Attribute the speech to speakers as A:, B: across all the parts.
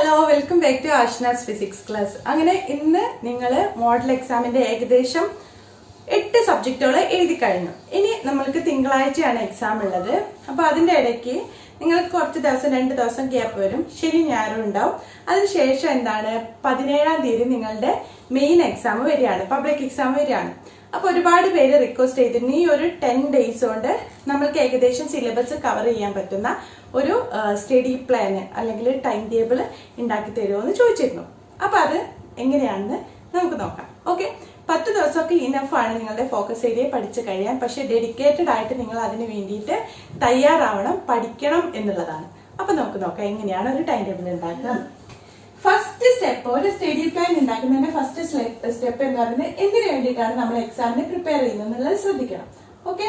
A: Hello, welcome back to Ashna's physics class. അങ്ങനെ ഇന്ന് നിങ്ങൾ മോഡൽ എക്സാമിന്റെ ഏകദേശം 8 സബ്ജക്റ്റുകൾ എഴുതി കഴിഞ്ഞു. ഇനി നമ്മൾക്ക് തിങ്കളാഴ്ചയാണ് എക്സാം ഉള്ളത്. അപ്പൊ അതിന്റെ ഇടയ്ക്ക് നിങ്ങൾക്ക് കുറച്ച് ദിവസം 2 ദിവസം ഗ്യാപ്പ് വരും. ശനി ഞായറും ഉണ്ടാവും. അതിനുശേഷം എന്താണ് 17-ാം തീയതി നിങ്ങളുടെ മെയിൻ എക്സാം വരികയാണ്, പബ്ലിക് എക്സാം വരികയാണ്. അപ്പൊ ഒരുപാട് പേര് റിക്വസ്റ്റ് ചെയ്തിരുന്നു ഈ ഒരു 10 ഡേയ്സ് കൊണ്ട് നമ്മൾക്ക് ഏകദേശം സിലബസ് കവർ ചെയ്യാൻ പറ്റുന്ന ഒരു സ്റ്റഡി പ്ലാൻ അല്ലെങ്കിൽ ടൈം ടേബിൾ ഉണ്ടാക്കി തരുമോ എന്ന് ചോദിച്ചിരുന്നു. അപ്പൊ അത് എങ്ങനെയാണെന്ന് നമുക്ക് നോക്കാം. ഓക്കെ, 10 ദിവസമൊക്കെ ഇനഫ് ആണ് നിങ്ങളുടെ ഫോക്കസ് ഏരിയ പഠിച്ചു കഴിയാൻ. പക്ഷെ ഡെഡിക്കേറ്റഡ് ആയിട്ട് നിങ്ങൾ അതിന് വേണ്ടിയിട്ട് തയ്യാറാവണം, പഠിക്കണം എന്നുള്ളതാണ്. അപ്പൊ നമുക്ക് നോക്കാം എങ്ങനെയാണ് ഒരു ടൈം ടേബിൾ ഉണ്ടാക്കുക. ഫസ്റ്റ് സ്റ്റെപ്പ്, ഒരു സ്റ്റഡി പ്ലാൻ ഉണ്ടാക്കുന്നതിന്റെ ഫസ്റ്റ് സ്റ്റെപ്പ് എന്ന് പറയുന്നത് എന്തിനു വേണ്ടിയിട്ടാണ് നമ്മൾ എക്സാമിന് പ്രിപ്പയർ ചെയ്യുന്നത് എന്നുള്ളത് ശ്രദ്ധിക്കണം. ഓക്കെ,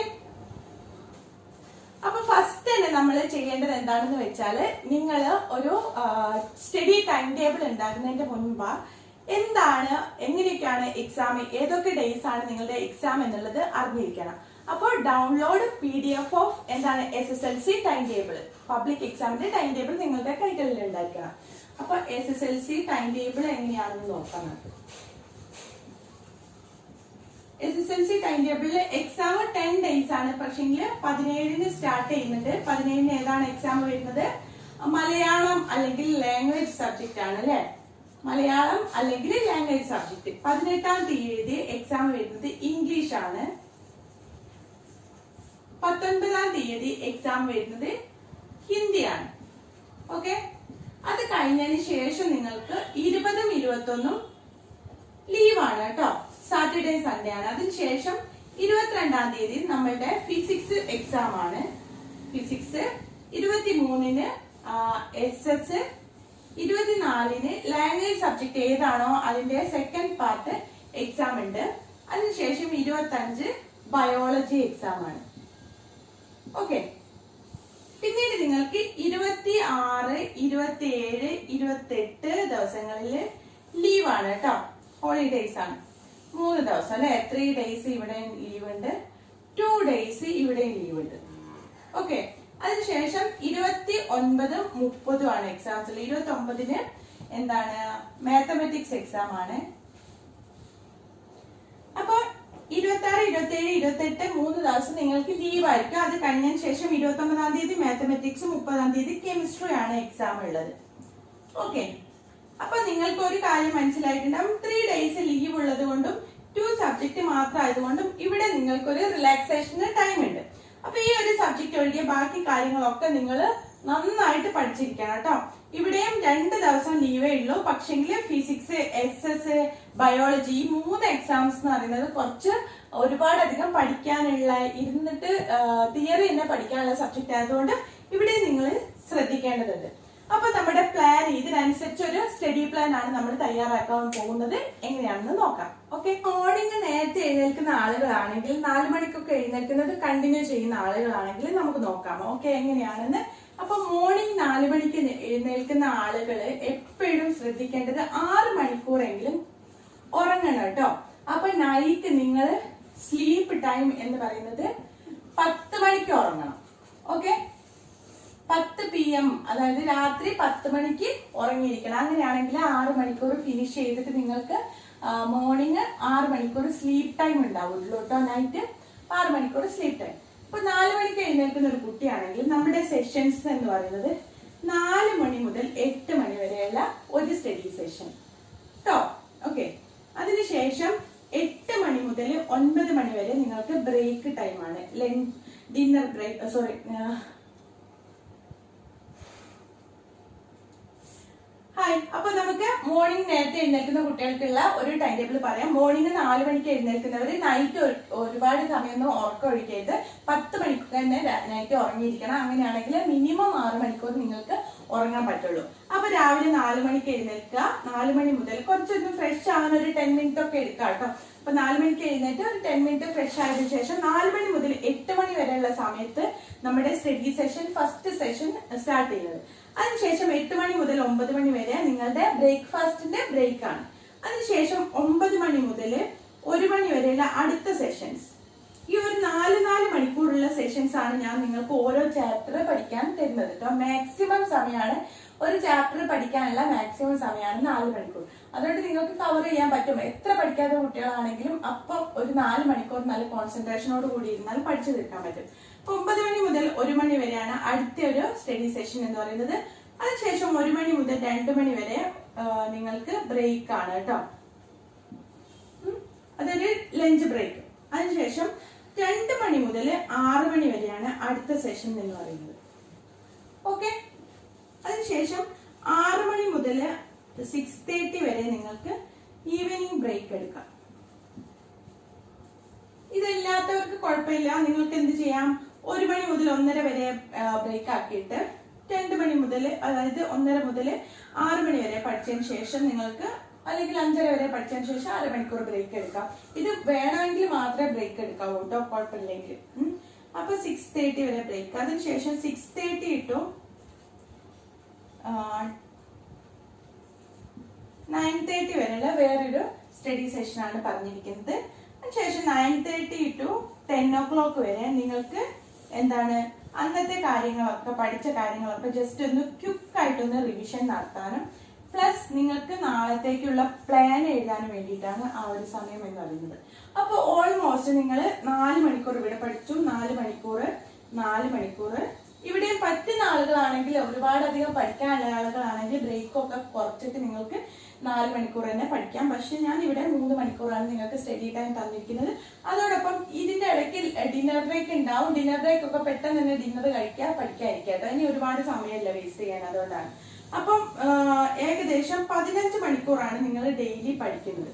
A: അപ്പൊ ഫസ്റ്റ് തന്നെ നമ്മൾ ചെയ്യേണ്ടത് എന്താണെന്ന് വെച്ചാൽ നിങ്ങൾ ഒരു സ്റ്റഡി ടൈം ടേബിൾ ഉണ്ടാക്കുന്നതിന്റെ മുൻപ് എന്താണ്, എങ്ങനെയൊക്കെയാണ് എക്സാം, ഏതൊക്കെ ഡേയ്സ് ആണ് നിങ്ങളുടെ എക്സാം എന്നുള്ളത് അറിഞ്ഞിരിക്കണം. അപ്പോൾ ഡൗൺലോഡ് PDF ഓഫ് എന്താണ് SSLC ടൈം ടേബിൾ, പബ്ലിക് എക്സാമിന്റെ ടൈം ടേബിൾ നിങ്ങളുടെ കൈകളിൽ ഉണ്ടായിരിക്കണം. അപ്പൊ SSLC ടൈം ടേബിൾ എങ്ങനെയാണെന്ന് നോക്കാം. SSLC ടൈം ടേബിളിൽ എക്സാം 10 ഡേയ്സ് ആണ്. പക്ഷെങ്കിൽ 17-ന് സ്റ്റാർട്ട് ചെയ്യുന്നുണ്ട്. 17-ന് ഏതാണ് എക്സാം വരുന്നത്? മലയാളം അല്ലെങ്കിൽ ലാംഗ്വേജ് സബ്ജക്റ്റ് ആണ് അല്ലെ, മലയാളം അല്ലെങ്കിൽ ലാംഗ്വേജ് സബ്ജക്ട്. 18-ാം തീയതി എക്സാം വരുന്നത് ഇംഗ്ലീഷ് ആണ്. 19-ാം തീയതി എക്സാം വരുന്നത് ഹിന്ദിയാണ്. ഓക്കെ, അത് കഴിഞ്ഞതിന് ശേഷം നിങ്ങൾക്ക് 20-ഉം 21-ഉം ലീവാണ് കേട്ടോ, സാറ്റർഡേ സൺഡേ ആണ്. അതിനുശേഷം 22-ാം തീയതി നമ്മളുടെ ഫിസിക്സ് എക്സാം ആണ്. ഫിസിക്സ് 23-ന് SS, 24-ന് ലാംഗ്വേജ് സബ്ജക്ട് ഏതാണോ അതിന്റെ സെക്കൻഡ് പാർട്ട് എക്സാം ഉണ്ട്. അതിനുശേഷം 25 ബയോളജി എക്സാം ആണ്. ഓക്കെ, പിന്നീട് നിങ്ങൾക്ക് 26, 27, 28 ദിവസങ്ങളിൽ ലീവാണ് കേട്ടോ, ഹോളിഡേയ്സ് ആണ്. 3 ദിവസം അല്ലെ, 3 ഡേയ്സ് ഇവിടെ ലീവ് ഉണ്ട്, 2 ഡേയ്സ് ഇവിടെയും ലീവ് ഉണ്ട്. ഓക്കെ, അതിനുശേഷം 29, 30 ആണ് എക്സാംസ്. 29-ന് എന്താണ് മാത്തമാറ്റിക്സ് എക്സാം ആണ്. അപ്പൊ 26, 27, 28 3 ദിവസം നിങ്ങൾക്ക് ലീവ് ആയിരിക്കും. അത് കഴിഞ്ഞതിന് ശേഷം 29-ാം തീയതി മാത്തമാറ്റിക്സ്, 30-ാം തീയതി കെമിസ്ട്രി ആണ് എക്സാം ഉള്ളത്. ഓക്കെ, അപ്പൊ നിങ്ങൾക്ക് ഒരു കാര്യം മനസ്സിലായിട്ടുണ്ടാവും, 3 ഡേയ്സ് ലീവ് ഉള്ളത് കൊണ്ടും 2 സബ്ജക്ട് മാത്രം ആയതുകൊണ്ടും ഇവിടെ നിങ്ങൾക്ക് ഒരു റിലാക്സേഷന് ടൈം ഉണ്ട്. അപ്പൊ ഈ ഒരു സബ്ജക്ട് ഒഴികെ ബാക്കി കാര്യങ്ങളൊക്കെ നിങ്ങൾ നന്നായിട്ട് പഠിച്ചിരിക്കണം കേട്ടോ. ഇവിടെയും 2 ദിവസം ലീവേ ഉള്ളൂ. പക്ഷെങ്കിൽ ഫിസിക്സ്, SS, ബയോളജി ഈ 3 എക്സാംസ് എന്ന് പറയുന്നത് കുറച്ച് ഒരുപാടധികം പഠിക്കാനുള്ള, ഇരുന്നിട്ട് തിയറി തന്നെ പഠിക്കാനുള്ള സബ്ജക്ട് ആയതുകൊണ്ട് ഇവിടെ നിങ്ങൾ ശ്രദ്ധിക്കേണ്ടതുണ്ട്. അപ്പൊ നമ്മുടെ പ്ലാൻ, ഇതിനനുസരിച്ച് ഒരു സ്റ്റഡി പ്ലാൻ ആണ് നമ്മൾ തയ്യാറാക്കാൻ പോകുന്നത്. എങ്ങനെയാണെന്ന് നോക്കാം. ഓക്കെ, മോർണിംഗ് നേരത്തെ എഴുന്നേൽക്കുന്ന ആളുകളാണെങ്കിൽ, 4 മണിക്കൊക്കെ എഴുന്നേൽക്കുന്നത് കണ്ടിന്യൂ ചെയ്യുന്ന ആളുകളാണെങ്കിൽ നമുക്ക് നോക്കാം. ഓക്കെ, എങ്ങനെയാണെന്ന്. അപ്പൊ മോർണിംഗ് 4 മണിക്ക് എഴുന്നേൽക്കുന്ന ആളുകള് എപ്പോഴും ശ്രദ്ധിക്കേണ്ടത് 6 മണിക്കൂറെങ്കിലും ഉറങ്ങണം കേട്ടോ. അപ്പൊ നൈറ്റ് നിങ്ങൾ സ്ലീപ്പ് ടൈം എന്ന് പറയുന്നത് 10 മണിക്ക് ഉറങ്ങണം. ഓക്കെ, 10 PM, അതായത് രാത്രി 10 മണിക്ക് ഉറങ്ങിയിരിക്കണം. അങ്ങനെയാണെങ്കിൽ 6 മണിക്കൂർ ഫിനിഷ് ചെയ്തിട്ട് നിങ്ങൾക്ക് മോർണിംഗ് 6 മണിക്കൂർ സ്ലീപ്പ് ടൈം ഉണ്ടാവുള്ളൂ കേട്ടോ. നൈറ്റ് 6 മണിക്കൂർ സ്ലീപ്പ് ടൈം. ഇപ്പൊ 4 മണിക്ക് എഴുന്നേൽക്കുന്ന ഒരു കുട്ടിയാണെങ്കിൽ നമ്മുടെ സെഷൻസ് എന്ന് പറയുന്നത് 4 മണി മുതൽ 8 മണി വരെയുള്ള ഒരു സ്റ്റഡി സെഷൻ കേട്ടോ. ഓക്കെ, അതിനുശേഷം 8 മണി മുതൽ 9 മണി വരെ നിങ്ങൾക്ക് ബ്രേക്ക് ടൈമാണ്, ഡിന്നർ ബ്രേക്ക്. Sorry, hi. അപ്പൊ നമുക്ക് മോർണിംഗ് നേരത്തെ എഴുന്നേൽക്കുന്ന കുട്ടികൾക്കുള്ള ഒരു ടൈം ടേബിൾ പറയാം. മോർണിംഗ് 4 മണിക്ക് എഴുന്നേൽക്കുന്നവര് നൈറ്റ് ഒരുപാട് സമയമൊന്നും ഉറക്കം ഒഴിക്കരുത്. 10 മണിക്ക് തന്നെ നൈറ്റ് ഉറങ്ങിയിരിക്കണം. അങ്ങനെയാണെങ്കിൽ മിനിമം 6 മണിക്കൂർ നിങ്ങൾക്ക് ഉറങ്ങാൻ പറ്റുള്ളൂ. അപ്പൊ രാവിലെ 4 മണിക്ക് എഴുന്നേൽക്കുക. 4 മണി മുതൽ കുറച്ചൊന്ന് ഫ്രഷ് ആവാൻ ഒരു 10 മിനിറ്റ് ഒക്കെ എടുക്കാം കേട്ടോ. അപ്പൊ 4 മണിക്ക് എഴുന്നേറ്റ് ഒരു 10 മിനിറ്റ് ഫ്രഷ് ആയതിനു ശേഷം 4 മണി മുതൽ 8 മണി വരെയുള്ള സമയത്ത് നമ്മുടെ study session, first session start ചെയ്യുന്നത്. അതിനുശേഷം 8 മണി മുതൽ 9 മണി വരെ നിങ്ങളുടെ ബ്രേക്ക്ഫാസ്റ്റിന്റെ ബ്രേക്ക് ആണ്. അതിനുശേഷം 9 മണി മുതൽ 1 മണി വരെയുള്ള അടുത്ത സെഷൻസ്. ഈ ഒരു 4 മണിക്കൂറുള്ള സെഷൻസ് ആണ് ഞാൻ നിങ്ങൾക്ക് ഓരോ ചാപ്റ്റർ പഠിക്കാൻ തരുന്നത് കേട്ടോ. മാക്സിമം സമയമാണ് ഒരു ചാപ്റ്റർ പഠിക്കാനുള്ള മാക്സിമം സമയമാണ് 4 മണിക്കൂർ. അതുകൊണ്ട് നിങ്ങൾക്ക് കവർ ചെയ്യാൻ പറ്റും. എത്ര പഠിക്കാത്ത കുട്ടികളാണെങ്കിലും അപ്പം ഒരു 4 മണിക്കൂർ നല്ല കോൺസെൻട്രേഷനോട് കൂടി ഇരുന്നാൽ പഠിച്ചു തീർക്കാൻ പറ്റും. അപ്പൊ 9 മണി മുതൽ 1 മണി വരെയാണ് അടുത്ത ഒരു സ്റ്റഡി സെഷൻ എന്ന് പറയുന്നത്. അതിനുശേഷം 1 മണി മുതൽ 2 മണി വരെ നിങ്ങൾക്ക് ബ്രേക്ക് ആണ് കേട്ടോ. അതൊരു ലഞ്ച് ബ്രേക്ക്. അതിനുശേഷം 2 മണി മുതൽ 6 മണി വരെയാണ് അടുത്ത സെഷൻ എന്ന് പറയുന്നത്. ഓക്കെ. അതിനുശേഷം 6 മണി മുതൽ 6:30 വരെ നിങ്ങൾക്ക് ഈവനിങ് ബ്രേക്ക് എടുക്കാം. ഇതില്ലാത്തവർക്ക് കുഴപ്പമില്ല. നിങ്ങൾക്ക് എന്ത് ചെയ്യാം, 1 മണി മുതൽ 1:30 വരെ ബ്രേക്ക് ആക്കിയിട്ട് 2 മണി മുതൽ, അതായത് 1:30 മുതൽ 6 മണി വരെ പഠിച്ചതിന് ശേഷം നിങ്ങൾക്ക്, അല്ലെങ്കിൽ 5:30 വരെ പഠിച്ചതിന് ശേഷം 6 മണിക്കൂർ ബ്രേക്ക് എടുക്കാം. ഇത് വേണമെങ്കിൽ മാത്രമേ ബ്രേക്ക് എടുക്കാവൂ കേട്ടോ, കുഴപ്പമില്ലെങ്കിൽ. അപ്പൊ 6:30 വരെ ബ്രേക്ക്. അതിനുശേഷം 6:30 ടു 9:30 വരെയുള്ള വേറൊരു സ്റ്റഡി സെഷൻ ആണ് പറഞ്ഞിരിക്കുന്നത്. അതിനുശേഷം 9:30 ടു 10 o'clock വരെ നിങ്ങൾക്ക് എന്താണ്, അന്നത്തെ കാര്യങ്ങളൊക്കെ, പഠിച്ച കാര്യങ്ങളൊക്കെ ജസ്റ്റ് ഒന്ന് ക്വിക്കായിട്ടൊന്ന് റിവിഷൻ നടത്താനും പ്ലസ് നിങ്ങൾക്ക് നാളത്തേക്കുള്ള പ്ലാൻ എഴുതാനും വേണ്ടിയിട്ടാണ് ആ ഒരു സമയം എന്ന് പറയുന്നത്. അപ്പൊ ഓൾമോസ്റ്റ് നിങ്ങൾ 4 മണിക്കൂർ ഇവിടെ പഠിച്ചു, 4 മണിക്കൂർ ഇവിടെയും പറ്റുന്ന ആളുകളാണെങ്കിൽ, ഒരുപാടധികം പഠിക്കാനുള്ള ആളുകളാണെങ്കിൽ ബ്രേക്കൊക്കെ കുറച്ചിട്ട് നിങ്ങൾക്ക് 4 മണിക്കൂർ തന്നെ പഠിക്കാം. പക്ഷെ ഞാൻ ഇവിടെ 3 മണിക്കൂറാണ് നിങ്ങൾക്ക് സ്റ്റഡി ടൈം തന്നിരിക്കുന്നത്. അതോടൊപ്പം ഇതിന്റെ ഇടയ്ക്ക് ഡിന്നർ ബ്രേക്ക് ഉണ്ടാവും. ഡിന്നർ ബ്രേക്ക് ഒക്കെ പെട്ടെന്ന് തന്നെ ഡിന്നർ കഴിക്കുക, പഠിക്കാതിരിക്കുക കേട്ടോ. ഇനി ഒരുപാട് സമയമല്ല വേസ്റ്റ് ചെയ്യാൻ, അതുകൊണ്ടാണ്. അപ്പം ഏകദേശം 15 മണിക്കൂറാണ് നിങ്ങൾ ഡെയിലി പഠിക്കുന്നത്.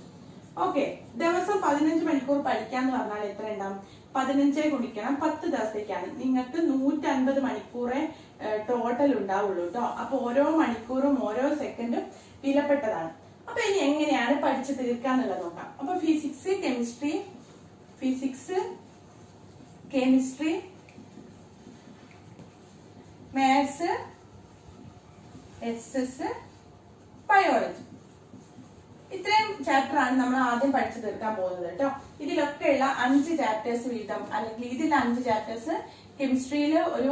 A: ഓക്കെ. ദിവസം 15 മണിക്കൂർ പഠിക്കാന്ന് പറഞ്ഞാൽ എത്ര ഉണ്ടാവും? 15 ഗുണിക്കണം 10 ദിവസത്തേക്കാണ്. നിങ്ങൾക്ക് 150 മണിക്കൂറേ ടോട്ടൽ ഉണ്ടാവുള്ളൂ കേട്ടോ. അപ്പൊ ഓരോ മണിക്കൂറും ഓരോ സെക്കൻഡും വിലപ്പെട്ടതാണ്. അപ്പൊ ഇനി എങ്ങനെയാണ് പഠിച്ചു തീർക്കാന്നുള്ളത് നോക്കാം. അപ്പൊ physics, chemistry, maths, SS, biology, ഇത്രയും ചാപ്റ്റർ ആണ് നമ്മൾ ആദ്യം പഠിച്ചു തീർക്കാൻ പോകുന്നത് കേട്ടോ. ഇതിലൊക്കെയുള്ള 5 ചാപ്റ്റേഴ്സ് വീതം, അല്ലെങ്കിൽ ഇതിൽ 5 ചാപ്റ്റേഴ്സ്, കെമിസ്ട്രിയിൽ ഒരു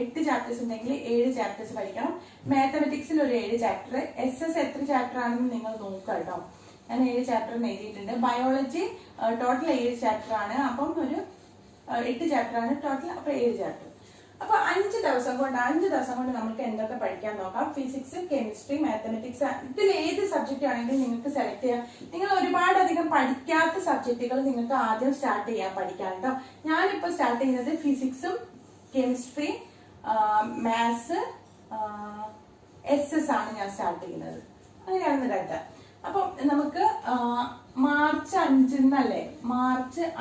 A: 8 ചാപ്റ്റേഴ്സ് ഉണ്ടെങ്കിൽ 7 ചാപ്റ്റേഴ്സ് പഠിക്കണം. മാത്തമെറ്റിക്സിൽ ഒരു 7 ചാപ്റ്റർ. SS എത്ര ചാപ്റ്റർ ആണെന്ന് നിങ്ങൾ നോക്കുക കേട്ടോ. ഞാൻ 7 ചാപ്റ്റർ എഴുതിയിട്ടുണ്ട്. ബയോളജി ടോട്ടൽ 7 ചാപ്റ്റർ ആണ്. അപ്പം ഒരു 8 ചാപ്റ്റർ ആണ് ടോട്ടൽ. അപ്പൊ 7 ചാപ്റ്റർ. അപ്പൊ 5 ദിവസം കൊണ്ട് നമുക്ക് എന്തൊക്കെ പഠിക്കാൻ നോക്കാം. ഫിസിക്സ്, കെമിസ്ട്രി, മാത്തമെറ്റിക്സ്, ഇതിൽ ഏത് സബ്ജക്റ്റ് ആണെങ്കിലും നിങ്ങൾക്ക് സെലക്ട് ചെയ്യാം. നിങ്ങൾ ഒരുപാട് അധികം പഠിക്കാത്ത സബ്ജക്റ്റുകൾ നിങ്ങൾക്ക് ആദ്യം സ്റ്റാർട്ട് ചെയ്യാൻ പഠിക്കാൻ കേട്ടോ. ഞാനിപ്പോ സ്റ്റാർട്ട് ചെയ്യുന്നത് ഫിസിക്സും, കെമിസ്ട്രി, മാത്സ്, SS ആണ് ഞാൻ സ്റ്റാർട്ട് ചെയ്യുന്നത്. അങ്ങനെയാണെന്ന് കേട്ടോ. അപ്പൊ നമുക്ക് മാർച്ച്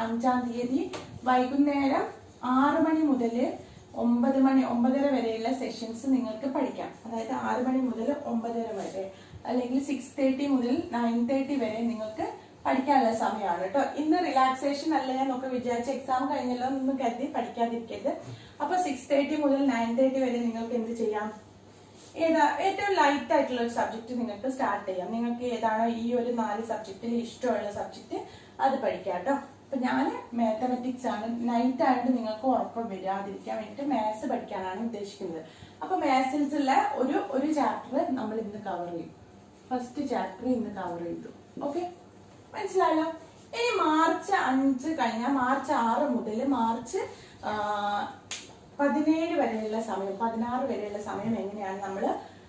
A: 5 തീയതി വൈകുന്നേരം 6 മണി മുതൽ 9:30 വരെയുള്ള സെഷൻസ് നിങ്ങൾക്ക് പഠിക്കാം. അതായത് 6 മണി മുതൽ 9:30 വരെ, അല്ലെങ്കിൽ 6:30 മുതൽ 9:30 വരെ നിങ്ങൾക്ക് പഠിക്കാനുള്ള സമയമാണ് കേട്ടോ. ഇന്ന് റിലാക്സേഷൻ അല്ല ഞാൻ നമുക്ക് വിചാരിച്ച എക്സാം കഴിഞ്ഞല്ലോ എന്ന് കരുതി പഠിക്കാതിരിക്കരുത്. അപ്പൊ 6:30 മുതൽ 9:30 വരെ നിങ്ങൾക്ക് എന്ത് ചെയ്യാം, ഏറ്റവും ലൈറ്റ് ആയിട്ടുള്ള ഒരു സബ്ജക്ട് നിങ്ങൾക്ക് സ്റ്റാർട്ട് ചെയ്യാം. നിങ്ങൾക്ക് ഏതാണോ ഈ ഒരു 4 സബ്ജക്റ്റിൽ ഇഷ്ടമുള്ള സബ്ജക്ട് അത് പഠിക്കാം കേട്ടോ. അപ്പൊ ഞാൻ മാത്തമെറ്റിക്സ് ആണ്, നൈറ്റ് ആയിട്ട് നിങ്ങൾക്ക് ഉറക്കം വരാതിരിക്കാൻ വേണ്ടിട്ട് മാത്സ് പഠിക്കാനാണ് ഉദ്ദേശിക്കുന്നത്. അപ്പൊ മാത്സിലുള്ള ഒരു ചാപ്റ്റർ നമ്മൾ ഇന്ന് കവർ ചെയ്യും. ഫസ്റ്റ് ചാപ്റ്റർ ഇന്ന് കവർ ചെയ്തു. ഓക്കെ, മനസ്സിലായല്ലോ. ഇനി മാർച്ച് 5 കഴിഞ്ഞാൽ മാർച്ച് 6 മുതൽ മാർച്ച് 17 വരെയുള്ള സമയം, 16 വരെയുള്ള സമയം എങ്ങനെയാണ് നമ്മൾ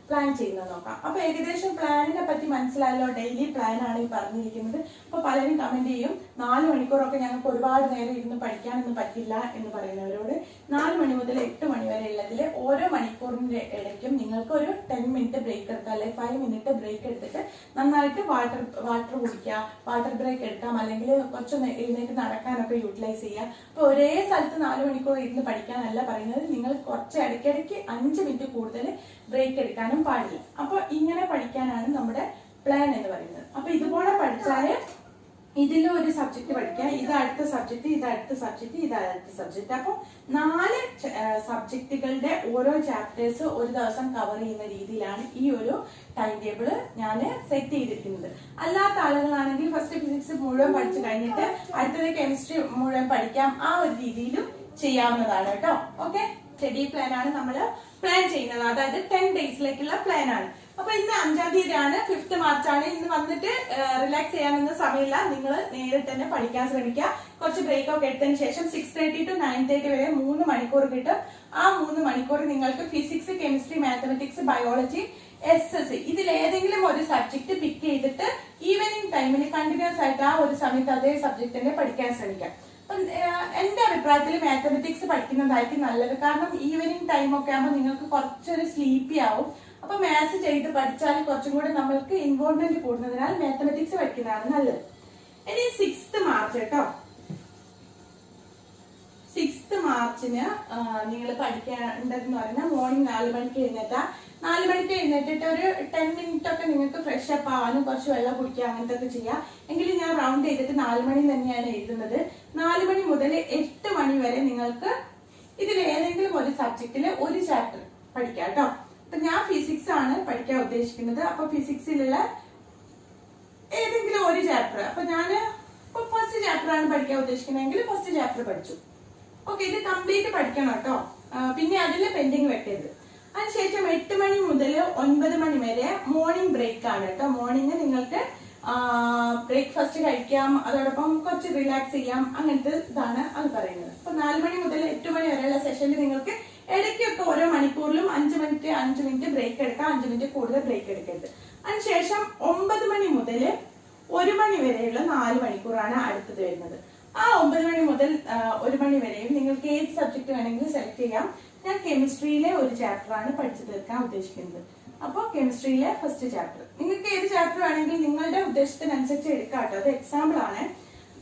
A: പ്ലാൻ ചെയ്യുന്നത് നോക്കാം. അപ്പൊ ഏകദേശം പ്ലാനിനെ പറ്റി മനസ്സിലായല്ലോ. ഡെയിലി പ്ലാൻ ആണ് ഈ പറഞ്ഞിരിക്കുന്നത്. അപ്പൊ പലരും കമന്റ് ചെയ്യും 4 മണിക്കൂറൊക്കെ ഞങ്ങൾക്ക് ഒരുപാട് നേരം ഇരുന്ന് പഠിക്കാനൊന്നും പറ്റില്ല എന്ന് പറയുന്നവരോട് 4 മണി മുതൽ 8 മണി വരെ ഉള്ളതിൽ ഓരോ മണിക്കൂറിന്റെ ഇടയ്ക്കും നിങ്ങൾക്ക് ഒരു 10 മിനിറ്റ് ബ്രേക്ക് എടുക്കാം, അല്ലെങ്കിൽ 5 മിനിറ്റ് ബ്രേക്ക് എടുത്തിട്ട് നന്നായിട്ട് വാട്ടർ കുടിക്കുക, വാട്ടർ ബ്രേക്ക് എടുക്കാം, അല്ലെങ്കിൽ കുറച്ചൊന്ന് എഴുന്നേറ്റ് നടക്കാനൊക്കെ യൂട്ടിലൈസ് ചെയ്യുക. അപ്പൊ ഒരേ സ്ഥലത്ത് 4 മണിക്കൂർ ഇരുന്ന് പഠിക്കാനല്ല പറയുന്നത്. നിങ്ങൾ കുറച്ച് ഇടയ്ക്കിടയ്ക്ക് 5 മിനിറ്റ് കൂടുതൽ ബ്രേക്ക് എടുക്കാനും പാടില്ല. അപ്പൊ ഇങ്ങനെ പഠിക്കാനാണ് നമ്മുടെ പ്ലാൻ എന്ന് പറയുന്നത്. അപ്പൊ ഇതുപോലെ പഠിച്ചാല് ഇതിൽ ഒരു സബ്ജക്ട് പഠിക്കുക, ഇത് അടുത്ത സബ്ജക്ട്, ഇത് അടുത്ത സബ്ജക്ട്, ഇത് അടുത്ത സബ്ജക്ട്. അപ്പൊ 4 സബ്ജക്റ്റുകളുടെ ഓരോ ചാപ്റ്റേഴ്സ് ഒരു ദിവസം കവർ ചെയ്യുന്ന രീതിയിലാണ് ഈ ഒരു ടൈം ടേബിൾ ഞാൻ സെറ്റ് ചെയ്തിരിക്കുന്നത്. അല്ലാത്ത ആളുകളാണെങ്കിൽ ഫസ്റ്റ് ഫിസിക്സ് മുഴുവൻ പഠിച്ചു കഴിഞ്ഞിട്ട് അടുത്തത് കെമിസ്ട്രി മുഴുവൻ പഠിക്കാം. ആ ഒരു രീതിയിലും ചെയ്യാവുന്നതാണ് കേട്ടോ. ഓക്കെ. സ്റ്റഡി പ്ലാൻ ആണ് നമ്മൾ പ്ലാൻ ചെയ്യുന്നത്. അതായത് 10 ഡേയ്സിലേക്കുള്ള പ്ലാൻ ആണ്. അപ്പൊ ഇന്ന് 5-ാം തീയതിയാണ്, 5th മാർച്ച് ആണ്. ഇന്ന് വന്നിട്ട് റിലാക്സ് ചെയ്യാനൊന്നും സമയമില്ല. നിങ്ങൾ നേരിട്ട് തന്നെ പഠിക്കാൻ ശ്രമിക്കുക. കുറച്ച് ബ്രേക്ക് ഒക്കെ എടുത്തതിന് ശേഷം 6:30 to 9:30 വരെ 3 മണിക്കൂർ കിട്ടും. ആ 3 മണിക്കൂർ നിങ്ങൾക്ക് physics, chemistry, mathematics, biology, SS ഇതിൽ ഏതെങ്കിലും ഒരു സബ്ജക്ട് പിക്ക് ചെയ്തിട്ട് ഈവനിങ് ടൈമിൽ കണ്ടിന്യൂസ് ആയിട്ട് ആ ഒരു സമയത്ത് അതേ സബ്ജക്ട് തന്നെ പഠിക്കാൻ ശ്രമിക്കാം. എന്റെ അഭിപ്രായത്തിൽ മാത്തമാറ്റിക്സ് പഠിക്കുന്നതായിരിക്കും നല്ലത്. കാരണം ഈവനിങ് ടൈം ഒക്കെ ആകുമ്പോൾ നിങ്ങൾക്ക് കുറച്ചൊരു സ്ലീപ്പി ആവും. അപ്പൊ മാത്സ് ചെയ്ത് പഠിച്ചാൽ കുറച്ചും കൂടെ നമ്മൾക്ക് ഇൻവോൾവ്മെന്റ് കൂടുന്നതിനാൽ മാത്തമാറ്റിക്സ് പഠിക്കുന്നതാണ് നല്ലത്. ഇനി 6th മാർച്ച് കേട്ടോ, 6th മാർച്ചിന് നിങ്ങൾ പഠിക്കേണ്ടതെന്ന് പറഞ്ഞാൽ മോർണിംഗ് 4 മണിക്ക് എഴുന്നേറ്റാ. 4 മണിക്ക് എഴുന്നേറ്റിട്ട് ഒരു 10 മിനിറ്റ് ഒക്കെ നിങ്ങൾക്ക് ഫ്രഷ് അപ്പ് ആവാനും കുറച്ച് വെള്ളം കുടിക്കുക അങ്ങനത്തെ ഒക്കെ ചെയ്യാം. എങ്കിലും ഞാൻ റൗണ്ട് ചെയ്തിട്ട് 4 മണി തന്നെയാണ് എഴുതുന്നത്. 4 മണി മുതൽ 8 മണി വരെ നിങ്ങൾക്ക് ഇതിൽ ഏതെങ്കിലും ഒരു സബ്ജക്റ്റില് ഒരു ചാപ്റ്റർ പഠിക്കാം കേട്ടോ. അപ്പൊ ഞാൻ ഫിസിക്സ് ആണ് പഠിക്കാൻ ഉദ്ദേശിക്കുന്നത്. അപ്പൊ ഫിസിക്സിലുള്ള ഏതെങ്കിലും ഒരു ചാപ്റ്റർ, അപ്പൊ ഞാൻ ഇപ്പൊ ഫസ്റ്റ് ചാപ്റ്റർ ആണ് പഠിക്കാൻ ഉദ്ദേശിക്കുന്നതെങ്കിൽ ഫസ്റ്റ് ചാപ്റ്റർ പഠിച്ചു. ഓക്കെ, ഇത് കംപ്ലീറ്റ് പഠിക്കണം കേട്ടോ. പിന്നെ അതിൽ പെൻഡിങ് വെക്കരുത്. അതിനുശേഷം 8 മണി മുതൽ 9 മണി വരെ മോർണിംഗ് ബ്രേക്ക് ആണ് കേട്ടോ. മോർണിംഗ് നിങ്ങൾക്ക് ബ്രേക്ക്ഫാസ്റ്റ് കഴിക്കാം, അതോടൊപ്പം കുറച്ച് റിലാക്സ് ചെയ്യാം, അങ്ങനത്തെ ഇതാണ് അത് പറയുന്നത്. അപ്പൊ 4 മണി മുതൽ 8 മണി വരെയുള്ള സെഷനിൽ നിങ്ങൾക്ക് ഇടയ്ക്കൊക്കെ ഓരോ മണിക്കൂറിലും 5 മിനിറ്റ് ബ്രേക്ക് എടുക്കാം. 5 മിനിറ്റ് കൂടുതൽ ബ്രേക്ക് എടുക്കരുത്. അതിനുശേഷം 9 മണി മുതൽ 1 മണി വരെയുള്ള 4 മണിക്കൂറാണ് അടുത്തത് വരുന്നത്. ആ 9 മണി മുതൽ 1 മണി വരെയും നിങ്ങൾക്ക് ഏത് സബ്ജക്ട് വേണമെങ്കിലും സെലക്ട് ചെയ്യാം. ഞാൻ കെമിസ്ട്രിയിലെ ഒരു ചാപ്റ്റർ ആണ് പഠിച്ചു തീർക്കാൻ ഉദ്ദേശിക്കുന്നത്. അപ്പോൾ കെമിസ്ട്രിയിലെ ഫസ്റ്റ് ചാപ്റ്റർ, നിങ്ങൾക്ക് ഏത് ചാപ്റ്റർ വേണമെങ്കിലും നിങ്ങളുടെ ഉദ്ദേശത്തിനനുസരിച്ച് എടുക്കാം കേട്ടോ. അത് എക്സാമ്പിൾ ആണ്.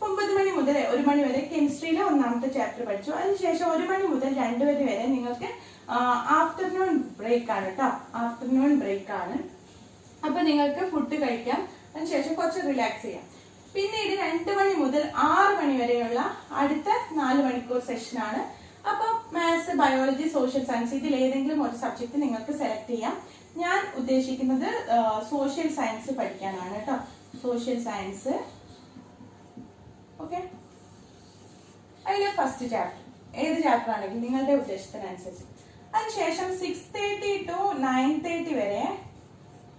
A: 9 മണി മുതൽ 1 മണി വരെ കെമിസ്ട്രിയിലെ 1ാമത്തെ ചാപ്റ്റർ പഠിച്ചു. അതിനുശേഷം 1 മണി മുതൽ 2 മണി വരെ നിങ്ങൾക്ക് ആഫ്റ്റർനൂൺ ബ്രേക്ക് ആണ് കേട്ടോ. ആഫ്റ്റർനൂൺ ബ്രേക്ക് ആണ്. അപ്പൊ നിങ്ങൾക്ക് ഫുഡ് കഴിക്കാം, അതിനുശേഷം കുറച്ച് റിലാക്സ് ചെയ്യാം. പിന്നീട് 2 മണി മുതൽ 6 മണി വരെയുള്ള അടുത്ത 4 മണിക്കൂർ സെഷനാണ്. അപ്പൊ മാത്സ്, ബയോളജി, സോഷ്യൽ സയൻസ് ഇതിൽ ഏതെങ്കിലും ഒരു സബ്ജക്ട് നിങ്ങൾക്ക് സെലക്ട് ചെയ്യാം. ഞാൻ ഉദ്ദേശിക്കുന്നത് സോഷ്യൽ സയൻസ് പഠിക്കാനാണ് കേട്ടോ. Social science. ഓക്കെ, അതിലെ ഫസ്റ്റ് ചാപ്റ്റർ ഏത് ചാപ്റ്റർ ആണെങ്കിലും നിങ്ങളുടെ ഉദ്ദേശത്തിനനുസരിച്ച്. അതിനുശേഷം 6:30 to 9:30 വരെ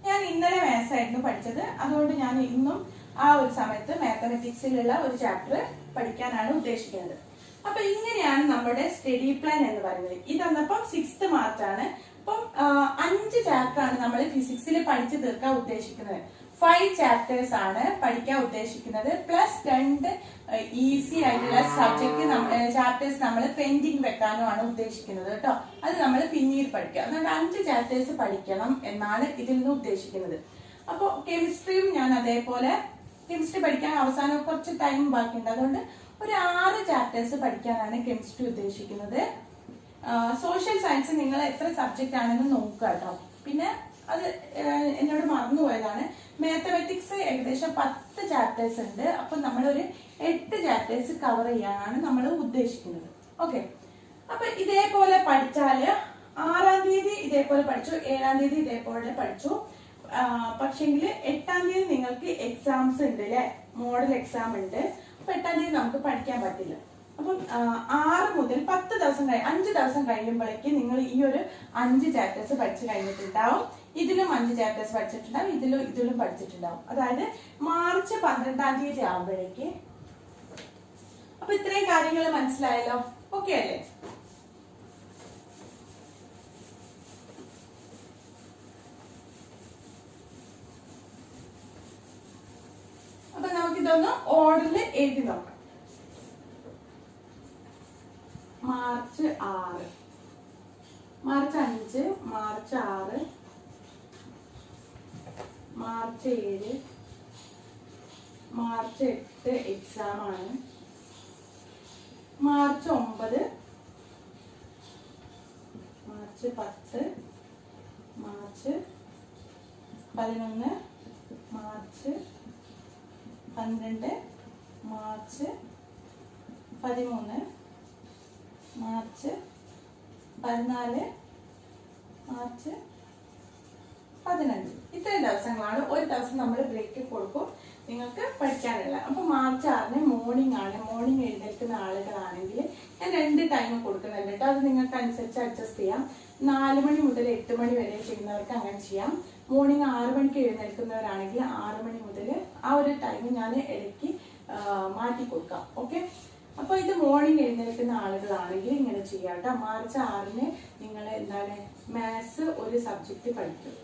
A: ഞാൻ ഇന്നലെ മാത്സ് ആയിരുന്നു പഠിച്ചത്. അതുകൊണ്ട് ഞാൻ ഇന്നും ആ ഒരു സമയത്ത് മാത്തമാറ്റിക്സിലുള്ള ഒരു ചാപ്റ്റർ പഠിക്കാനാണ് ഉദ്ദേശിക്കുന്നത്. അപ്പൊ ഇങ്ങനെയാണ് നമ്മുടെ സ്റ്റഡി പ്ലാൻ എന്ന് പറയുന്നത്. ഇതന്നപ്പം 6th മാർച്ച് ആണ്. അപ്പം 5 ചാപ്റ്റർ ആണ് നമ്മൾ ഫിസിക്സിൽ പഠിച്ചു തീർക്കാൻ ഉദ്ദേശിക്കുന്നത്. 5 ചാപ്റ്റേഴ്സ് ആണ് പഠിക്കാൻ ഉദ്ദേശിക്കുന്നത്. പ്ലസ് 2 ഈസി ആയിട്ടുള്ള ചാപ്റ്റേഴ്സ് നമ്മൾ പെൻഡിങ് വെക്കാനുമാണ് ഉദ്ദേശിക്കുന്നത് കേട്ടോ. അത് നമ്മൾ പിന്നീട് പഠിക്കാം. അതുകൊണ്ട് 5 ചാപ്റ്റേഴ്സ് പഠിക്കണം എന്നാണ് ഇതിൽ നിന്ന് ഉദ്ദേശിക്കുന്നത്. അപ്പോൾ കെമിസ്ട്രിയും ഞാൻ അതേപോലെ, കെമിസ്ട്രി പഠിക്കാൻ അവസാനം കുറച്ച് ടൈം ബാക്കിയുണ്ട്. അതുകൊണ്ട് ഒരു 6 ചാപ്റ്റേഴ്സ് പഠിക്കാനാണ് കെമിസ്ട്രി ഉദ്ദേശിക്കുന്നത്. സോഷ്യൽ സയൻസ് നിങ്ങൾ എത്ര സബ്ജക്റ്റ് ആണെന്ന് നോക്കുക കേട്ടോ. പിന്നെ അത് എന്നോട് മറന്നുപോയതാണ്, മാത്തമാറ്റിക്സ് ഏകദേശം 10 ചാപ്റ്റേഴ്സ് ഉണ്ട്. അപ്പൊ നമ്മളൊരു 8 ചാപ്റ്റേഴ്സ് കവർ ചെയ്യാനാണ് നമ്മൾ ഉദ്ദേശിക്കുന്നത്. ഓക്കെ, അപ്പൊ ഇതേപോലെ പഠിച്ചാല് 6-ാം തീയതി ഇതേപോലെ പഠിച്ചു, 7-ാം തീയതി ഇതേപോലെ പഠിച്ചു. പക്ഷെങ്കിൽ 8-ാം തീയതി നിങ്ങൾക്ക് എക്സാംസ് ഉണ്ട് അല്ലെ, മോഡൽ എക്സാം ഉണ്ട്. അപ്പൊ 8-ാം തീയതി നമുക്ക് പഠിക്കാൻ പറ്റില്ല. അപ്പം 6 മുതൽ 10 ദിവസം 5 ദിവസം കഴിയുമ്പോഴേക്ക് നിങ്ങൾ ഈ ഒരു 5 ചാപ്റ്റേഴ്സ് പഠിച്ചു കഴിഞ്ഞിട്ടുണ്ടാവും. ഇതിലും 5 ചാപ്റ്റേഴ്സ് പഠിച്ചിട്ടുണ്ടാവും, ഇതിലും പഠിച്ചിട്ടുണ്ടാവും. അതായത് മാർച്ച് 12-ാം തീയതി ആവുമ്പോഴേക്ക്. അപ്പൊ ഇത്രയും കാര്യങ്ങൾ മനസ്സിലായല്ലോ. ഓക്കെ അല്ലേ? അപ്പൊ നമുക്കിതൊന്ന് ഓർഡറിൽ എഴുതി നോക്കാം. March 6, March 5, March 6, March 7, March 8 exam ആണ്. March 9, March 10, March 11, March 12, March 13, March 14, March 15. ഇത്രയും ദിവസങ്ങളാണ്. ഒരു ദിവസം നമ്മൾ ബ്രേക്ക് കൊടുക്കും നിങ്ങൾക്ക് പഠിക്കാനുള്ള. അപ്പൊ മാർച്ച് 6 മോർണിംഗ് ആണ്. മോർണിംഗ് എഴുന്നേൽക്കുന്ന ആളുകളാണെങ്കിൽ ഞാൻ 2 ടൈം കൊടുക്കുന്നുണ്ട് കേട്ടോ. അത് നിങ്ങൾക്ക് അനുസരിച്ച് അഡ്ജസ്റ്റ് ചെയ്യാം. 4 മണി മുതൽ 8 മണി വരെ ചെയ്യുന്നവർക്ക് അങ്ങനെ ചെയ്യാം. മോർണിംഗ് 6 മണിക്ക് എഴുന്നേൽക്കുന്നവരാണെങ്കിൽ 6 മണി മുതൽ ആ ഒരു ടൈം ഞാൻ ഇടയ്ക്ക് മാറ്റി കൊടുക്കാം. ഓക്കെ, അപ്പൊ ഇത് മോർണിംഗ് എഴുന്നേൽക്കുന്ന ആളുകളാണെങ്കിൽ ഇങ്ങനെ ചെയ്യാം കേട്ടോ. മാർച്ച് 6 നിങ്ങൾ എന്താണ് മാത്സ് ഒരു സബ്ജക്ട് പഠിക്കും.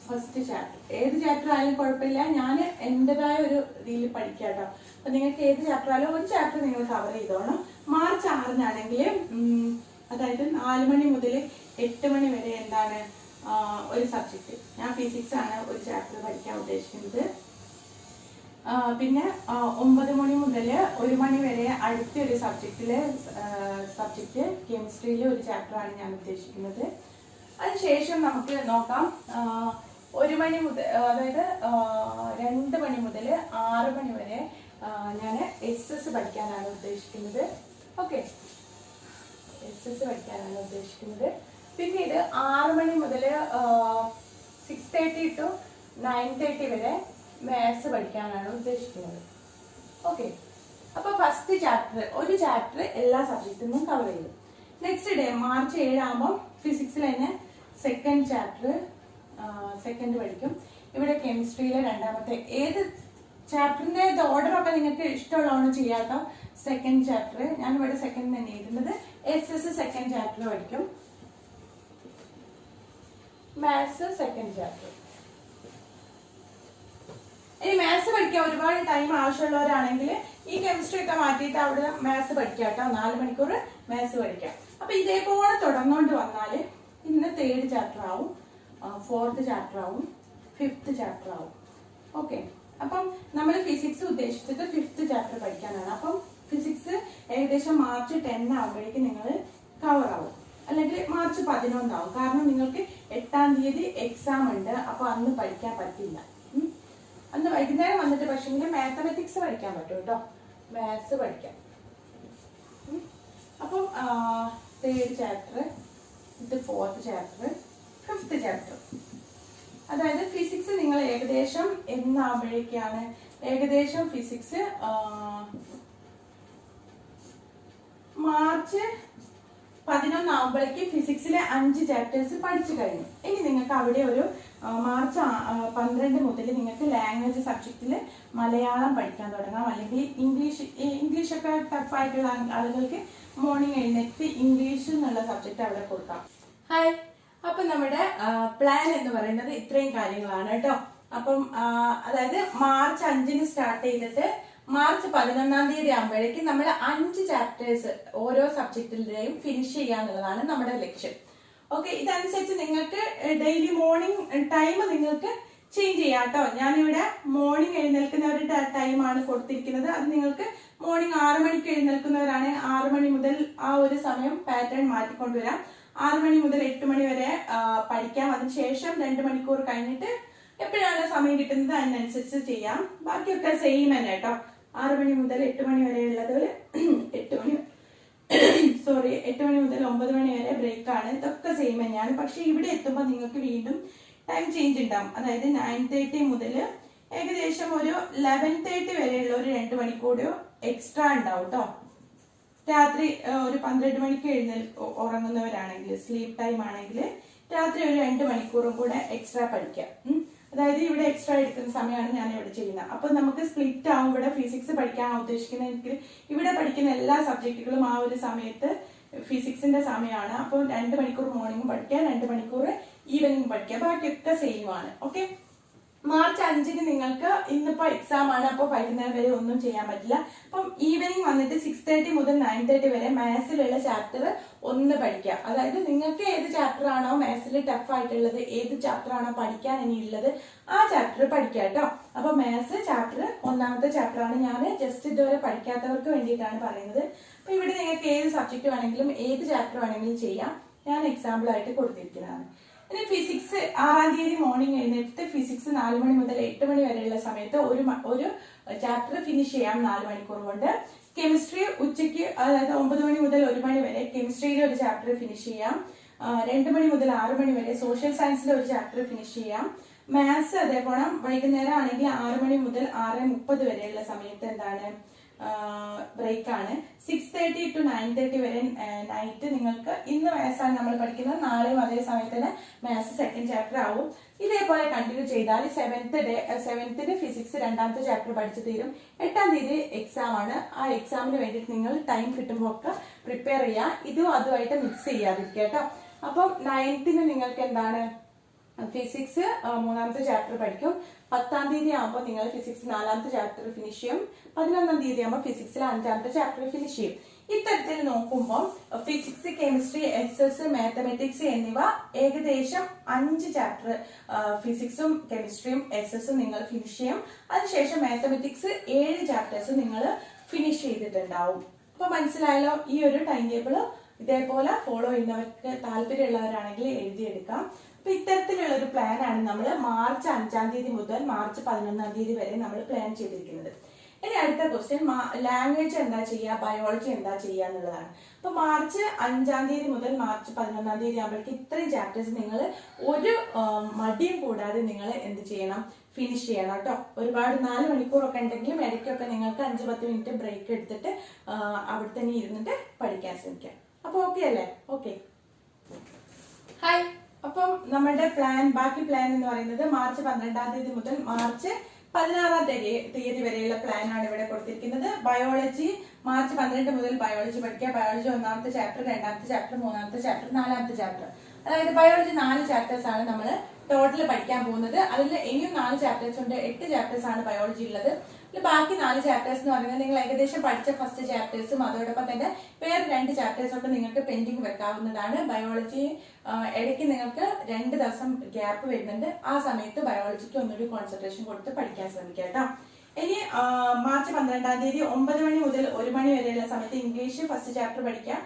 A: ഫസ്റ്റ് ചാപ്റ്റർ ഏത് ചാപ്റ്റർ ആയാലും കുഴപ്പമില്ല, ഞാൻ എന്റേതായ ഒരു രീതിയിൽ പഠിക്കാം കേട്ടോ. അപ്പൊ നിങ്ങൾക്ക് ഏത് ചാപ്റ്റർ ആയാലും ഒരു ചാപ്റ്റർ നിങ്ങൾ കവർ ചെയ്തോണം. മാർച്ച് 6 അതായത് 4 മണി മുതൽ 8 മണി വരെ എന്താണ് ഒരു സബ്ജക്ട്. ഞാൻ ഫിസിക്സ് ആണ് ഒരു ചാപ്റ്റർ പഠിക്കാൻ ഉദ്ദേശിക്കുന്നത്. പിന്നെ 9 മണി മുതൽ 1 മണി വരെ അടുത്തൊരു സബ്ജക്ട് കെമിസ്ട്രിയിലെ ഒരു ചാപ്റ്റർ ആണ് ഞാൻ ഉദ്ദേശിക്കുന്നത്. അതിനുശേഷം നമുക്ക് നോക്കാം 1 മണി മുതൽ അതായത് 2 മണി മുതൽ 6 മണി വരെ ഞാൻ SS പഠിക്കാനാണ് ഉദ്ദേശിക്കുന്നത്. ഓക്കെ, SS പഠിക്കാനാണ് ഉദ്ദേശിക്കുന്നത്. പിന്നീട് 6 മണി മുതൽ 6:30 to 9:30 വരെ മാത്സ് പഠിക്കാനാണ് ഉദ്ദേശിക്കുന്നത്. ഓക്കെ, അപ്പൊ ഫസ്റ്റ് ചാപ്റ്റർ ഒരു ചാപ്റ്റർ എല്ലാ സബ്ജക്റ്റിൽ നിന്നും കവർ ചെയ്യും. നെക്സ്റ്റ് ഡേ മാർച്ച് 7 ആകുമ്പോൾ ഫിസിക്സിൽ തന്നെ സെക്കൻഡ് ചാപ്റ്റർ സെക്കൻഡ് പഠിക്കും. ഇവിടെ കെമിസ്ട്രിയിലെ രണ്ടാമത്തെ ഏത് ചാപ്റ്ററിന്റെ ഓർഡർ ഒക്കെ നിങ്ങൾക്ക് ഇഷ്ടമുള്ളതാണ് ചെയ്യാട്ടോ. സെക്കൻഡ് ചാപ്റ്റർ ഞാൻ ഇവിടെ സെക്കൻഡ് തന്നെ എഴുതുന്നത്. SS സെക്കൻഡ് ചാപ്റ്റർ പഠിക്കും. Maths second chapter. ഇനി മാത്സ് പഠിക്കാൻ ഒരുപാട് ടൈം ആവശ്യമുള്ളവരാണെങ്കിൽ ഈ കെമിസ്ട്രി ഒക്കെ മാറ്റിയിട്ട് അവിടെ മാത്സ് പഠിക്കാം കേട്ടോ. 4 മണിക്കൂർ മാത്സ് പഠിക്കാം. അപ്പൊ ഇതേപോലെ തുടർന്നുകൊണ്ട് വന്നാല് ഇന്ന് 3rd ചാപ്റ്റർ ആവും, 4th ചാപ്റ്റർ ആവും, 5th ചാപ്റ്റർ ആവും. ഓക്കെ, അപ്പം നമ്മൾ ഫിസിക്സ് ഉദ്ദേശിച്ചത് 5th ചാപ്റ്റർ പഠിക്കാനാണ്. അപ്പം ഫിസിക്സ് ഏകദേശം മാർച്ച് 10 ആകുമ്പോഴേക്കും നിങ്ങൾ കവർ ആവും, അല്ലെങ്കിൽ മാർച്ച് 11 ആവും. കാരണം നിങ്ങൾക്ക് 8-ാം തീയതി എക്സാം ഉണ്ട്. അപ്പൊ അന്ന് പഠിക്കാൻ പറ്റില്ല. അന്ന് വൈകുന്നേരം വന്നിട്ട് പക്ഷേ മാത്തമാറ്റിക്സ് പഠിക്കാൻ പറ്റും കേട്ടോ. മാത്സ് പഠിക്കാം. അപ്പം 3rd ചാപ്റ്റർ, ഇത് 4th ചാപ്റ്റർ, 5th ചാപ്റ്റർ. അതായത് ഫിസിക്സ് നിങ്ങൾ ഏകദേശം എന്നാകുമ്പോഴേക്കാണ് ഏകദേശം ഫിസിക്സ് മാർച്ച് 11 ആകുമ്പോഴേക്കും ഫിസിക്സിലെ 5 ചാപ്റ്റേഴ്സ് പഠിച്ചു കഴിഞ്ഞു. ഇനി നിങ്ങൾക്ക് അവിടെ ഒരു മാർച്ച് 12 മുതൽ നിങ്ങൾക്ക് ലാംഗ്വേജ് സബ്ജക്റ്റിൽ മലയാളം പഠിക്കാൻ തുടങ്ങാം. അല്ലെങ്കിൽ ഇംഗ്ലീഷൊക്കെ ടഫായിട്ടുള്ള ആളുകൾക്ക് മോർണിംഗ് എഴുന്നേറ്റ് ഇംഗ്ലീഷ് എന്നുള്ള സബ്ജക്റ്റ് അവിടെ കൊടുക്കാം. ഹായ്, അപ്പൊ നമ്മുടെ പ്ലാൻ എന്ന് പറയുന്നത് ഇത്രയും കാര്യങ്ങളാണ് കേട്ടോ. അപ്പം അതായത് മാർച്ച് 5 സ്റ്റാർട്ട് ചെയ്തിട്ട് മാർച്ച് 11 തീയതി ആകുമ്പോഴേക്കും നമ്മൾ 5 ചാപ്റ്റേഴ്സ് ഓരോ സബ്ജക്റ്റിന്റെയും ഫിനിഷ് ചെയ്യാന്നുള്ളതാണ് നമ്മുടെ ലക്ഷ്യം. ഓക്കെ, ഇതനുസരിച്ച് നിങ്ങൾക്ക് ഡെയിലി മോർണിംഗ് ടൈം നിങ്ങൾക്ക് ചേഞ്ച് ചെയ്യാം കേട്ടോ. ഞാനിവിടെ മോർണിംഗ് എഴുന്നേൽക്കുന്ന ഒരു ടൈമാണ് കൊടുത്തിരിക്കുന്നത്. അത് നിങ്ങൾക്ക് മോർണിംഗ് 6 മണിക്ക് എഴുന്നേൽക്കുന്നവരാണ് 6 മണി മുതൽ ആ ഒരു സമയം പാറ്റേൺ മാറ്റിക്കൊണ്ടുവരാം. 6 മണി മുതൽ 8 മണി വരെ പഠിക്കാം. അതിനുശേഷം 2 മണിക്കൂർ കഴിഞ്ഞിട്ട് എപ്പോഴാണ് സമയം കിട്ടുന്നത് അതിനനുസരിച്ച് ചെയ്യാം. ബാക്കിയൊക്കെ സെയിം തന്നെ കേട്ടോ. 6 മണി മുതൽ 8 മണി വരെ ഉള്ളത് 8 മണി മുതൽ 9 മണി വരെ ബ്രേക്ക് ആണ്. ഇതൊക്കെ സെയിം തന്നെയാണ്. പക്ഷെ ഇവിടെ എത്തുമ്പോൾ നിങ്ങൾക്ക് വീണ്ടും ടൈം ചേഞ്ച് ഉണ്ടാവും. അതായത് 9:30 മുതൽ ഏകദേശം ഒരു 11:30 വരെയുള്ള ഒരു 2 മണിക്കൂർ എക്സ്ട്രാ ഉണ്ടാവും കേട്ടോ. രാത്രി ഒരു 12 മണിക്ക് ഉറങ്ങുന്നവരാണെങ്കിൽ സ്ലീപ്പ് ടൈം ആണെങ്കിൽ രാത്രി ഒരു 2 മണിക്കൂറും കൂടെ എക്സ്ട്രാ പഠിക്കാം. അതായത് ഇവിടെ എക്സ്ട്രാ എടുക്കുന്ന സമയമാണ് ഞാൻ ഇവിടെ ചെയ്യുന്നത്. അപ്പൊ നമുക്ക് സ്പ്ലിറ്റ് ആവും. ഇവിടെ ഫിസിക്സ് പഠിക്കാൻ ഉദ്ദേശിക്കുന്നതെങ്കിൽ ഇവിടെ പഠിക്കുന്ന എല്ലാ സബ്ജക്റ്റുകളും ആ ഒരു സമയത്ത് ഫിസിക്സിന്റെ സമയമാണ്. അപ്പോൾ 2 മണിക്കൂർ മോർണിംഗ് പഠിക്കാം, 2 മണിക്കൂർ ഈവനിങ് പഠിക്കാം. ബാക്കിയൊക്കെ സെയിം ആണ്. ഓക്കെ, മാർച്ച് 5 നിങ്ങൾക്ക് ഇന്നിപ്പോ എക്സാം ആണ്. അപ്പോൾ വൈകുന്നേരം വരെ ഒന്നും ചെയ്യാൻ പറ്റില്ല. അപ്പം ഈവനിങ് വന്നിട്ട് 6:30 മുതൽ 9:30 വരെ മാത്സിലുള്ള ചാപ്റ്റർ 1 പഠിക്കുക. അതായത് നിങ്ങൾക്ക് ഏത് ചാപ്റ്റർ ആണോ മാത്സിൽ ടഫ് ആയിട്ടുള്ളത്, ഏത് ചാപ്റ്റർ ആണോ പഠിക്കാൻ ഇനിയുള്ളത് ആ ചാപ്റ്റർ പഠിക്കുക കേട്ടോ. അപ്പൊ മാത്സ് ചാപ്റ്റർ 1ാമത്തെ ചാപ്റ്റർ ആണ്. ഞാൻ ജസ്റ്റ് ഇതുവരെ പഠിക്കാത്തവർക്ക് വേണ്ടിയിട്ടാണ് പറയുന്നത്. അപ്പൊ ഇവിടെ നിങ്ങൾക്ക് ഏത് സബ്ജക്ട് വേണമെങ്കിലും ഏത് ചാപ്റ്റർ വേണമെങ്കിലും ചെയ്യാം. ഞാൻ എക്സാമ്പിൾ ആയിട്ട് കൊടുത്തിരിക്കുന്നതാണ്. ഇനി ഫിസിക്സ് 6-ാം തീയതി മോർണിംഗ് എഴുന്നേറ്റ് ഫിസിക്സ് 4 മണി മുതൽ 8 മണി വരെയുള്ള സമയത്ത് ഒരു ചാപ്റ്റർ ഫിനിഷ് ചെയ്യാം 4 മണിക്കൂർ കൊണ്ട്. കെമിസ്ട്രി ഉച്ചയ്ക്ക് അതായത് 9 മണി മുതൽ 1 മണി വരെ കെമിസ്ട്രിയിലെ ഒരു ചാപ്റ്റർ ഫിനിഷ് ചെയ്യാം. 2 മണി മുതൽ 6 മണി വരെ സോഷ്യൽ സയൻസിലെ ഒരു ചാപ്റ്റർ ഫിനിഷ് ചെയ്യാം. മാത്സ് അതേപോലെ വൈകുന്നേരം ആണെങ്കിൽ 6 മണി മുതൽ 6:30 വരെയുള്ള സമയത്ത് എന്താണ് ബ്രേക്ക് ആണ്. 6:30 to 9:30 വരെ നൈറ്റ് നിങ്ങൾക്ക് ഇന്ന് മാത്സ് ആണ് നമ്മൾ പഠിക്കുന്നത്. നാളെയും അതേ സമയത്തിന് മാത്സ് സെക്കൻഡ് ചാപ്റ്റർ ആവും. ഇതേപോലെ കണ്ടിന്യൂ ചെയ്താൽ 7th ഫിസിക്സ് 2ാമത്തെ ചാപ്റ്റർ പഠിച്ചു തീരും. 8ാം തീയതി എക്സാം ആണ്. ആ എക്സാമിന് വേണ്ടിയിട്ട് നിങ്ങൾ ടൈം കിട്ടുമ്പോൾ ഒക്കെ പ്രിപ്പയർ ചെയ്യുക. ഇതും അതുമായിട്ട് മിക്സ് ചെയ്യാതിരിക്കുക കേട്ടോ. അപ്പം 9th നിങ്ങൾക്ക് എന്താണ് ഫിസിക്സ് 3ാമത്തെ ചാപ്റ്റർ പഠിക്കും. 10ാം തീയതി ആകുമ്പോൾ നിങ്ങൾ ഫിസിക്സ് 4ാമത്തെ ചാപ്റ്റർ ഫിനിഷ് ചെയ്യും. 11ാം തീയതി ആകുമ്പോൾ ഫിസിക്സിലെ 5ാമത്തെ ചാപ്റ്റർ ഫിനിഷ് ചെയ്യും. ഇത്തരത്തിൽ നോക്കുമ്പോൾ ഫിസിക്സ്, കെമിസ്ട്രി, എക്സസ്, മാത്തമെറ്റിക്സ് എന്നിവ ഏകദേശം 5 ചാപ്റ്റർ ഫിസിക്സും കെമിസ്ട്രിയും എക്സസും നിങ്ങൾ ഫിനിഷ് ചെയ്യും. അതിനുശേഷം മാത്തമെറ്റിക്സ് 7 ചാപ്റ്റേഴ്സ് നിങ്ങൾ ഫിനിഷ് ചെയ്തിട്ടുണ്ടാവും. അപ്പൊ മനസ്സിലായല്ലോ? ഈ ഒരു ടൈം ടേബിൾ ഇതേപോലെ ഫോളോ ചെയ്യുന്നവർക്ക് താല്പര്യമുള്ളവരാണെങ്കിൽ എഴുതിയെടുക്കാം. അപ്പൊ ഇത്തരത്തിലുള്ള ഒരു പ്ലാൻ ആണ് നമ്മൾ മാർച്ച് 5ാം തീയതി മുതൽ മാർച്ച് 11ാം തീയതി വരെ നമ്മൾ പ്ലാൻ ചെയ്തിരിക്കുന്നത്. ഇനി അടുത്ത ക്വസ്റ്റ്യൻ ലാംഗ്വേജ് എന്താ ചെയ്യുക, ബയോളജി എന്താ ചെയ്യുക എന്നുള്ളതാണ്. അപ്പൊ മാർച്ച് 5ാം തീയതി മുതൽ മാർച്ച് 11ാം തീയതി ആകുമ്പോഴേക്ക് ഇത്രയും ചാപ്റ്റേഴ്സ് നിങ്ങൾ ഒരു മടിയും കൂടാതെ നിങ്ങൾ എന്ത് ചെയ്യണം, ഫിനിഷ് ചെയ്യണം കേട്ടോ. ഒരുപാട് 4 മണിക്കൂറൊക്കെ ഉണ്ടെങ്കിലും ഇടയ്ക്കൊക്കെ നിങ്ങൾക്ക് 5-10 മിനിറ്റ് ബ്രേക്ക് എടുത്തിട്ട് അവിടെ തന്നെ ഇരുന്നിട്ട് പഠിക്കാൻ ശ്രമിക്കാം. അപ്പൊ ഓക്കെ അല്ലേ? Okay, hi. അപ്പം നമ്മുടെ ബാക്കി പ്ലാൻ എന്ന് പറയുന്നത് മാർച്ച് 12ാം തീയതി മുതൽ മാർച്ച് 16ാം തീയതി വരെയുള്ള പ്ലാൻ ആണ് ഇവിടെ കൊടുത്തിരിക്കുന്നത്. ബയോളജി മാർച്ച് 12 മുതൽ ബയോളജി പഠിക്കുക. ബയോളജി 1ാമത്തെ ചാപ്റ്റർ, 2ാമത്തെ ചാപ്റ്റർ, 3ാമത്തെ ചാപ്റ്റർ, 4ാമത്തെ ചാപ്റ്റർ. അതായത് ബയോളജി 4 ചാപ്റ്റേഴ്സ് ആണ് നമ്മൾ ടോട്ടൽ പഠിക്കാൻ പോകുന്നത്. അതിൽ ഇനിയും 4 ചാപ്റ്റേഴ്സ് ഉണ്ട്. 8 ചാപ്റ്റേഴ്സ് ആണ് ബയോളജി ഉള്ളത്. ബാക്കി 4 ചാപ്റ്റേഴ്സ് എന്ന് പറയുന്നത് നിങ്ങൾ ഏകദേശം പഠിച്ച ഫസ്റ്റ് ചാപ്റ്റേഴ്സും അതോടൊപ്പം തന്നെ വേറെ 2 ചാപ്റ്റേഴ്സ് ഒക്കെ നിങ്ങൾക്ക് പെൻഡിങ് വെക്കാവുന്നതാണ്. ബയോളജി ഇടയ്ക്ക് നിങ്ങൾക്ക് 2 ദിവസം ഗ്യാപ്പ് വരുന്നുണ്ട്. ആ സമയത്ത് ബയോളജിക്ക് ഒന്നുകൂടി കോൺസെൻട്രേഷൻ കൊടുത്ത് പഠിക്കാൻ ശ്രമിക്കുക കേട്ടോ. ഇനി മാർച്ച് 12ാം തീയതി 9 മണി മുതൽ 1 മണി വരെയുള്ള സമയത്ത് ഇംഗ്ലീഷ് ഫസ്റ്റ് ചാപ്റ്റർ പഠിക്കാം.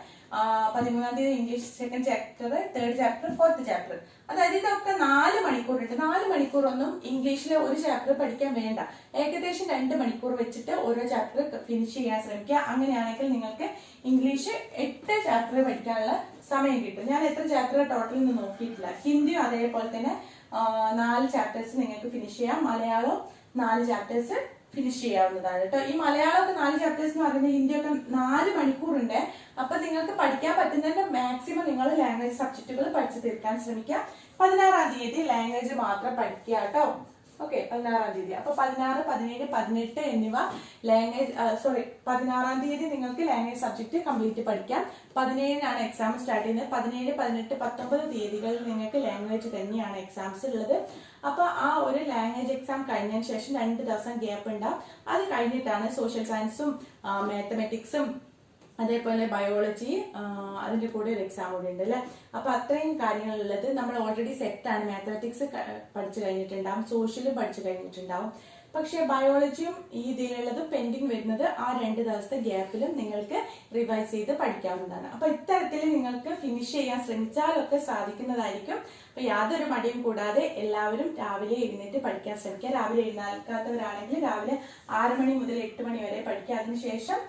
A: 13ാം തീയതി English second chapter, 3rd chapter, 4th chapter. അതായത് ഇതൊക്കെ 4 മണിക്കൂറുണ്ട്. 4 മണിക്കൂറൊന്നും ഇംഗ്ലീഷിലെ ഒരു ചാപ്റ്റർ പഠിക്കാൻ വേണ്ട. ഏകദേശം 2 മണിക്കൂർ വെച്ചിട്ട് ഓരോ ചാപ്റ്റർ ഫിനിഷ് ചെയ്യാൻ ശ്രമിക്കുക. അങ്ങനെയാണെങ്കിൽ നിങ്ങൾക്ക് ഇംഗ്ലീഷ് 8 ചാപ്റ്റർ പഠിക്കാനുള്ള സമയം കിട്ടും. ഞാൻ എത്ര ചാപ്റ്റർ ടോട്ടൽ ഒന്നും നോക്കിയിട്ടില്ല. ഹിന്ദിയും അതേപോലെ തന്നെ 4 ചാപ്റ്റേഴ്സ് നിങ്ങൾക്ക് ഫിനിഷ് ചെയ്യാം. മലയാളം 4 ചാപ്റ്റേഴ്സ് ഫിനിഷ് ചെയ്യാവുന്നതാണ് കേട്ടോ. ഈ മലയാളമൊക്കെ 4 ചാപ്റ്റേഴ്സ് എന്ന് പറയുന്നത് ഹിന്ദിയൊക്കെ 4 മണിക്കൂറുണ്ട്. അപ്പൊ നിങ്ങൾക്ക് പഠിക്കാൻ പറ്റുന്നതിന്റെ മാക്സിമം നിങ്ങൾ ലാംഗ്വേജ് സബ്ജക്റ്റുകൾ പഠിച്ചു തീർക്കാൻ ശ്രമിക്കുക. 16ാം തീയതി ലാംഗ്വേജ് മാത്രം പഠിക്കുക കേട്ടോ. ഓക്കെ, 16ാം തീയതി. അപ്പൊ 16, 17, 18 എന്നിവ ലാംഗ്വേജ് 16ാം തീയതി നിങ്ങൾക്ക് ലാംഗ്വേജ് സബ്ജക്ട് കംപ്ലീറ്റ് പഠിക്കാം. 17നാണ് എക്സാം സ്റ്റാർട്ട് ചെയ്യുന്നത്. 17, 18, 19 തീയതികളിൽ നിങ്ങൾക്ക് ലാംഗ്വേജ് തന്നെയാണ് എക്സാംസ് ഉള്ളത്. അപ്പൊ ആ ഒരു ലാംഗ്വേജ് എക്സാം കഴിഞ്ഞതിന് ശേഷം 2 ദിവസം ഗ്യാപ്പ് ഉണ്ടാവും. അത് കഴിഞ്ഞിട്ടാണ് സോഷ്യൽ സയൻസും മാത്തമെറ്റിക്സും അതേപോലെ ബയോളജി, അതിന്റെ കൂടെ ഒരു എക്സാം കൂടി ഉണ്ട് അല്ലെ. അപ്പൊ അത്രയും കാര്യങ്ങളുള്ളത് നമ്മൾ ഓൾറെഡി സെറ്റ് ആണ്. മാത്തമെറ്റിക്സ് പഠിച്ചു കഴിഞ്ഞിട്ടുണ്ടാവും, സോഷ്യലും പഠിച്ചു കഴിഞ്ഞിട്ടുണ്ടാവും. പക്ഷെ ബയോളജിയും ഈ ഇതിലുള്ളതും പെൻഡിങ് വരുന്നത് ആ 2 ദിവസത്തെ ഗ്യാപ്പിലും നിങ്ങൾക്ക് റിവൈസ് ചെയ്ത് പഠിക്കാവുന്നതാണ്. അപ്പൊ ഇത്തരത്തിൽ നിങ്ങൾക്ക് ഫിനിഷ് ചെയ്യാൻ ശ്രമിച്ചാലൊക്കെ സാധിക്കുന്നതായിരിക്കും. അപ്പൊ യാതൊരു മടിയും കൂടാതെ എല്ലാവരും രാവിലെ എഴുന്നേറ്റ് പഠിക്കാൻ ശ്രമിക്കുക. രാവിലെ എഴുന്നേൽക്കാത്തവരാണെങ്കിൽ രാവിലെ 6 മണി മുതൽ 8 മണി വരെ പഠിക്കുക. അതിനുശേഷം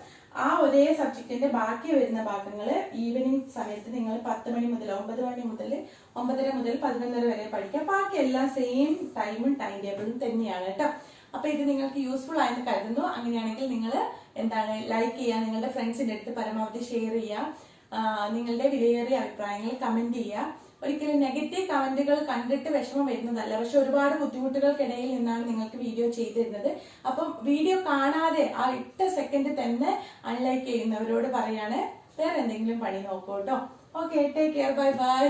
A: ആ ഒരേ സബ്ജക്റ്റിന്റെ ബാക്കി വരുന്ന ഭാഗങ്ങൾ ഈവനിങ് സമയത്ത് നിങ്ങൾ 10 മണി മുതൽ 9 മണി മുതൽ 9:30 മുതൽ 11:30 വരെ പഠിക്കാം. ബാക്കി എല്ലാം സെയിം ടൈമും ടൈം ടേബിളും തന്നെയാണ് കേട്ടോ. അപ്പൊ ഇത് നിങ്ങൾക്ക് യൂസ്ഫുൾ ആയെന്ന് കരുതുന്നു. അങ്ങനെയാണെങ്കിൽ നിങ്ങൾ ലൈക്ക് ചെയ്യുക, നിങ്ങളുടെ ഫ്രണ്ട്സിന്റെ അടുത്ത് പരമാവധി ഷെയർ ചെയ്യുക, നിങ്ങളുടെ വിലയേറിയ അഭിപ്രായങ്ങൾ കമന്റ് ചെയ്യുക. ഒരിക്കലും നെഗറ്റീവ് കമന്റുകൾ കണ്ടിട്ട് വിഷമം വരുന്നതല്ല, പക്ഷെ ഒരുപാട് ബുദ്ധിമുട്ടുകൾക്കിടയിൽ നിന്നാണ് നിങ്ങൾക്ക് വീഡിയോ ചെയ്തിരുന്നത്. അപ്പം വീഡിയോ കാണാതെ ആ 8 സെക്കൻഡ് തന്നെ അൺലൈക്ക് ചെയ്യുന്നവരോട് പറയാണ് വേറെ എന്തെങ്കിലും പണി നോക്കൂ കേട്ടോ. Okay, take care, bye bye.